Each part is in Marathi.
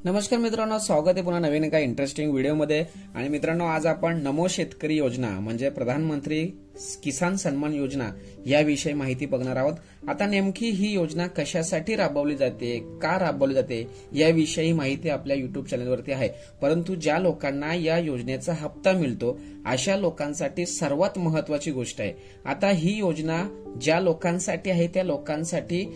नमस्कार मित्रांनो, स्वागत आहे पुन्हा नवीन एका इंटरेस्टिंग व्हिडिओमध्ये। आणि मित्रांनो, आज आपण नमो शेतकरी योजना म्हणजे प्रधानमंत्री किसान सन्मान योजना याविषयी माहिती बघणार आहोत। आता नेमकी ही योजना कशासाठी राबवली जाते, का राबवली जाते याविषयी माहिती आपल्या युट्यूब चॅनलवरती आहे। परंतु ज्या लोकांना या योजनेचा हप्ता मिळतो अशा लोकांसाठी सर्वात महत्त्वाची गोष्ट आहे। आता ही योजना ज्या लोकांसाठी आहे त्या लोकांसाठी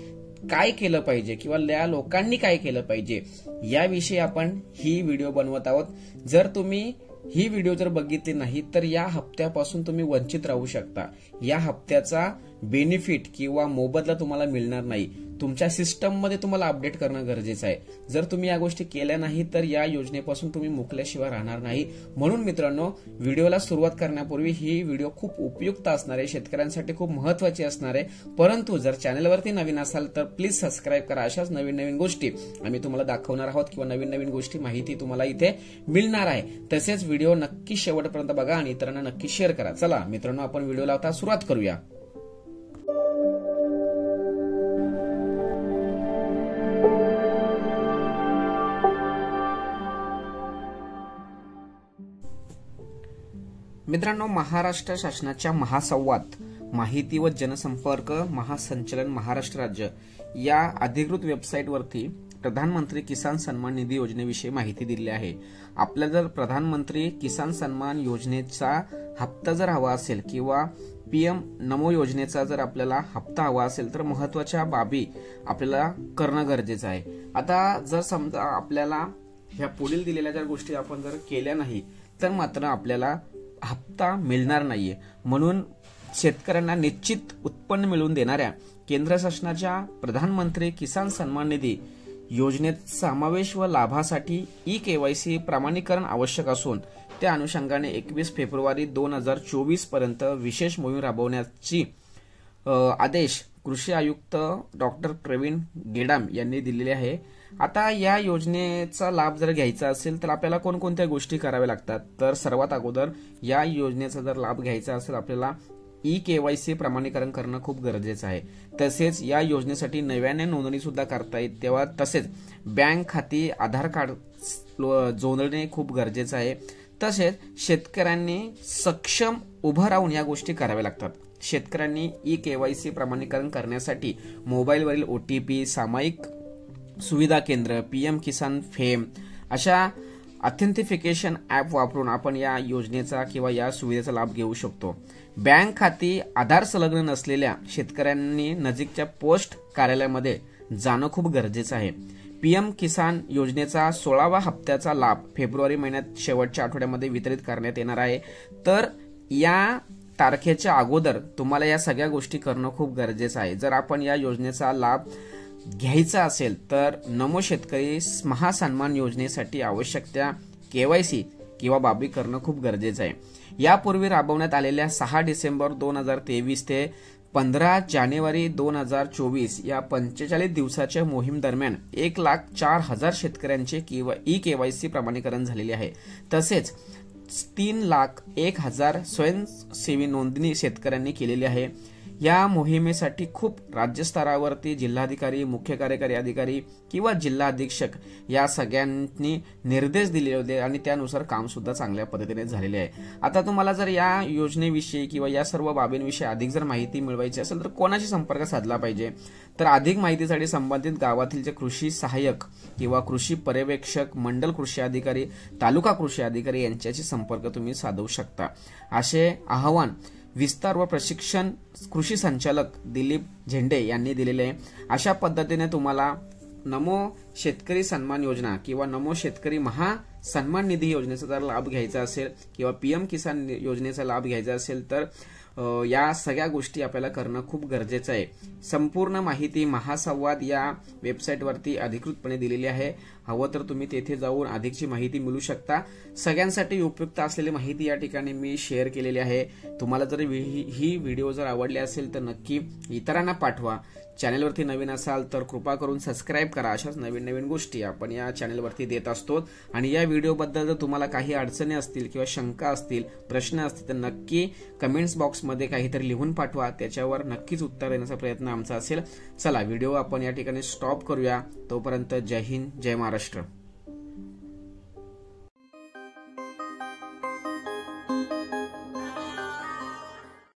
काय केलं पाहिजे किंवा या लोकांनी काय केलं पाहिजे याविषयी आपण ही व्हिडिओ बनवत आहोत। जर तुम्ही ही व्हिडिओ जर बघितली नाही तर या हप्त्यापासून तुम्ही वंचित राहू शकता। या हप्त्याचा बेनिफिट किंवा मोबदला तुम्हाला मिळणार नाही। तुमच्या सिस्टम मध्ये तुम्हाला अपडेट करणं गरजेचं आहे। जर तुम्ही या गोष्टी केल्या नाही तर या योजनेपासून तुम्ही मुकल्याशिवाय राहणार नाही। म्हणून मित्रांनो, व्हिडिओला सुरुवात करण्यापूर्वी ही व्हिडिओ खूप उपयुक्त असणार आहे, शेतकऱ्यांसाठी खूप महत्त्वाची असणार आहे। परंतु जर चॅनलवरती नवीन असाल तर प्लीज सबस्क्राईब करा। अशाच नवीन नवीन गोष्टी आम्ही तुम्हाला दाखवणार आहोत किंवा नवीन नवीन गोष्टी माहिती तुम्हाला इथे मिळणार आहे। तसेच व्हिडिओ नक्की शेवटपर्यंत बघा आणि इतरांना नक्की शेअर करा। चला मित्रांनो, आपण व्हिडिओला आता सुरुवात करूया। मित्रांनो, महाराष्ट्र शासनाच्या महासंवाद माहिती व जनसंपर्क महासंचालन महाराष्ट्र राज्य या अधिकृत वेबसाईटवरती प्रधानमंत्री किसान सन्मान निधी योजनेविषयी माहिती दिली आहे। आपल्याला जर प्रधानमंत्री किसान सन्मान योजनेचा हप्ता जर हवा असेल किंवा पीएम नमो योजनेचा जर आपल्याला हप्ता हवा असेल तर महत्त्वाच्या बाबी आपल्याला करणं गरजेचं आहे। आता जर समजा आपल्याला ह्या पुढील दिलेल्या जर गोष्टी आपण जर केल्या नाही तर मात्र आपल्याला हप्ता मिळणार नाहीये। म्हणून शेतकऱ्यांना निश्चित उत्पन्न मिळवून देणाऱ्या केंद्र शासनाच्या प्रधानमंत्री किसान सन्मान निधी योजनेत समावेश व लाभासाठी ई-केवायसी प्रमाणीकरण आवश्यक असून त्या अनुषंगाने 21 फेब्रुवारी 2024 पर्यंत विशेष मोहीम राबवण्याची आदेश कृषी आयुक्त डॉक्टर प्रवीण गेडाम यांनी दिलेले आहे। आता या योजनेचा लाभ जर घ्यायचा असेल तर आपल्याला कोणकोणत्या गोष्टी कराव्या लागतात, तर सर्वात अगोदर या योजनेचा जर लाभ घ्यायचा असेल आपल्याला ई-केवायसी प्रमाणीकरण करणं खूप गरजेचं आहे। तसेच या योजनेसाठी नव्याने नोंदणी सुद्धा करता येते तेव्हा तसेच बँक खाती आधार कार्ड जोडणे खूप गरजेचं आहे। तसेच शेतकऱ्यांनी सक्षम उभं राहून या गोष्टी कराव्या लागतात। शेतकऱ्यांनी ई-केवायसी प्रमाणीकरण करण्यासाठी मोबाईलवरील OTP, सामायिक सुविधा केंद्र, पीएम किसान फेम अशा ऑथेंटिफिकेशन ॲप वापरून आपण या योजनेचा किंवा या सुविधेचा लाभ घेऊ शकतो। बँक खाती आधार संलग्न नसलेल्या शेतकऱ्यांनी नजीकच्या पोस्ट कार्यालयामध्ये जाणं खूप गरजेचं आहे। पीएम किसान योजनेचा 16वा हप्त्याचा लाभ फेब्रुवारी महिन्यात शेवटच्या आठवड्यामध्ये वितरित करण्यात येणार आहे। तर या तारखेच्या अगोदर तुम्हाला या सगळ्या गोष्टी करणं खूप गरजेचं आहे। जर आपण या योजनेचा लाभ घ्यायचा असेल तर नमो शेतकरी महासन्मान योजनेसाठी आवश्यक त्या केवायसी किंवा बाबी करणं खूप गरजेचं आहे। यापूर्वी राबवण्यात आलेल्या 6 डिसेंबर 2023 ते 15 जानेवारी 2024 या 45 दिवसाच्या मोहीम दरम्यान 1,04,000 शेतकऱ्यांचे ई-केवायसी प्रमाणीकरण झालेले आहे। तसेच 3,01,000 स्वयंसेवी नोंदणी शेतकऱ्यांनी केलेली आहे। या मोहिमेसाठी खूप राज्यस्तरावरती जिल्हाधिकारी, मुख्य कार्यकारी अधिकारी किंवा जिल्हा अधीक्षक या सगळ्यांनी निर्देश दिलेले होते आणि त्यानुसार काम सुद्धा चांगल्या पद्धतीने झालेले आहे। आता तुम्हाला जर या योजनेविषयी किंवा या सर्व बाबींविषयी अधिक जर माहिती मिळवायची असेल तर कोणाशी संपर्क साधला पाहिजे, तर अधिक माहितीसाठी संबंधित गावातील जे कृषी सहाय्यक किंवा कृषी पर्यवेक्षक, मंडल कृषी अधिकारी, तालुका कृषी अधिकारी यांच्याशी संपर्क तुम्ही साधू शकता, असे आवाहन विस्तार व प्रशिक्षण कृषी संचालक दिलीप झेंडे यांनी दिलेले आहे। अशा पद्धतीने तुम्हाला नमो शेतकरी सन्मान योजना किंवा नमो शेतकरी महासन्मान निधी योजनेचा जर लाभ घ्यायचा असेल किंवा पीएम किसान योजनेचा लाभ घ्यायचा असेल तर या सगळ्या गोष्टी आपल्याला करणं खूप गरजेचं आहे। संपूर्ण माहिती महासंवाद या वेबसाईटवरती अधिकृतपणे दिलेली आहे। हवं तर तुम्ही तेथे जाऊन अधिकची माहिती मिळू शकता। सगळ्यांसाठी उपयुक्त असलेली माहिती या ठिकाणी मी शेअर केलेली आहे। तुम्हाला जर ही व्हिडिओ जर आवडली असेल तर नक्की इतरांना पाठवा। चॅनलवरती नवीन असाल तर कृपा करून सबस्क्राईब करा। अशाच नवीन नवीन गोष्टी आपण या चॅनलवरती देत असतो। आणि या व्हिडिओबद्दल जर तुम्हाला काही अडचणी असतील किंवा शंका असतील, प्रश्न असतील तर नक्की कमेंट्स बॉक्समध्ये काहीतरी लिहून पाठवा, त्याच्यावर नक्कीच उत्तर देण्याचा प्रयत्न आमचा असेल। चला व्हिडिओ आपण या ठिकाणी स्टॉप करूया। तोपर्यंत जय हिंद, जय महाराष्ट्र।